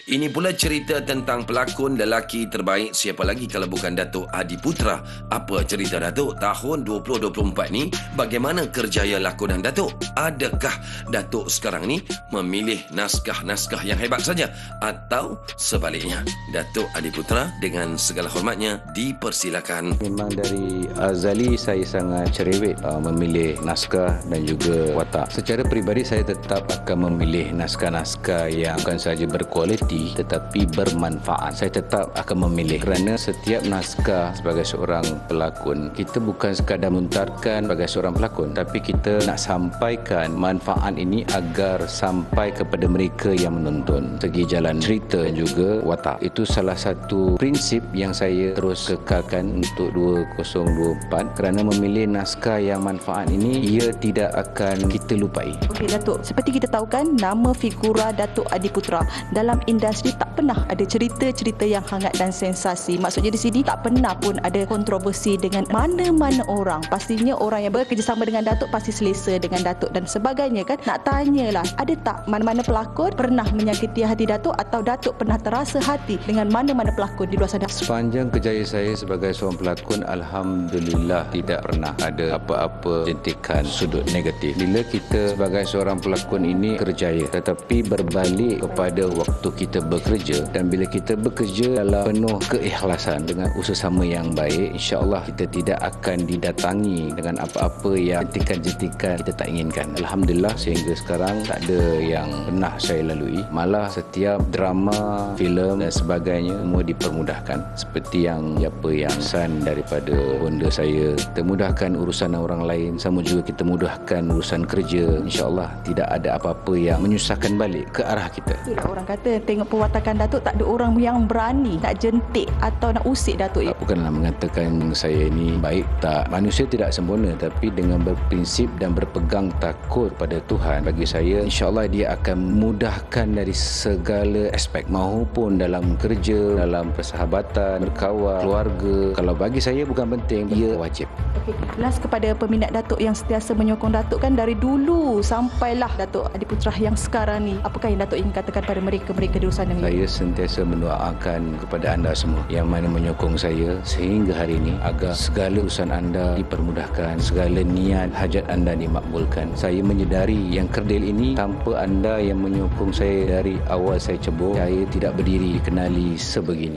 Ini pula cerita tentang pelakon lelaki terbaik, siapa lagi kalau bukan Datuk Adiputra. Apa cerita Datuk? Tahun 2024 ni, bagaimana kerjaya lakonan Datuk? Adakah Datuk sekarang ni memilih naskah-naskah yang hebat saja? Atau sebaliknya? Datuk Adiputra dengan segala hormatnya dipersilakan. Memang dari azali saya sangat cerewet memilih naskah dan juga watak. Secara peribadi saya tetap akan memilih naskah-naskah yang bukan sahaja berkualiti tetapi bermanfaat. Saya tetap akan memilih kerana setiap naskah sebagai seorang pelakon, kita bukan sekadar menuntarkan sebagai seorang pelakon, tapi kita nak sampaikan manfaat ini agar sampai kepada mereka yang menonton. Segi jalan cerita dan juga watak, itu salah satu prinsip yang saya terus kekalkan untuk 2024. Kerana memilih naskah yang manfaat ini, ia tidak akan kita lupai. Okey Datuk, seperti kita tahu kan, nama figura Datuk Adiputra dalam industri tak pernah ada cerita-cerita yang hangat dan sensasi. Maksudnya di sini tak pernah pun ada kontroversi dengan mana-mana orang. Pastinya orang yang bekerjasama dengan Datuk pasti selesa dengan Datuk dan sebagainya kan. Nak tanyalah, ada tak mana-mana pelakon pernah menyakiti hati Datuk atau Datuk pernah terasa hati dengan mana-mana pelakon di luar sana? Sepanjang kerjaya saya sebagai seorang pelakon, alhamdulillah tidak pernah ada apa-apa jentikan sudut negatif. Bila kita sebagai seorang pelakon ini kerjaya, tetapi berbalik kepada waktu kita bekerja, dan bila kita bekerja dalam penuh keikhlasan dengan usaha yang baik, insya-Allah kita tidak akan didatangi dengan apa-apa yang jentikan-jentikan kita tak inginkan. Alhamdulillah sehingga sekarang tak ada yang pernah saya lalui. Malah setiap drama, filem dan sebagainya semua dipermudahkan. Seperti yang pesan daripada bonda saya, kita mudahkan urusan orang lain, sama juga kita mudahkan urusan kerja. Insya-Allah tidak ada apa-apa yang menyusahkan balik ke arah kita. Itulah orang kata, tengok perwatakan Datuk, tak ada orang yang berani nak jentik atau nak usik Datuk. Bukanlah mengatakan saya ini baik, tak. Manusia tidak sempurna, tapi dengan berprinsip dan berpegang takut pada Tuhan, bagi saya insya-Allah dia akan mudahkan dari segala aspek, maupun dalam kerja, dalam persahabatan, berkawan, keluarga. Kalau bagi saya bukan penting, ia wajib. Okey, last kepada peminat Datuk yang sentiasa menyokong Datuk kan dari dulu sampailah Datuk Adiputra yang sekarang ni. Apakah yang Datuk ingin katakan pada mereka-mereka di luar sana? Saya sentiasa mendoakan kepada anda semua yang mana menyokong saya sehingga hari ini, agar segala urusan anda dipermudahkan, segala niat hajat anda dimakbulkan. Saya menyedari yang kerdil ini, tanpa anda yang menyokong saya dari awal saya cebur, saya tidak berdiri dikenali sebegini.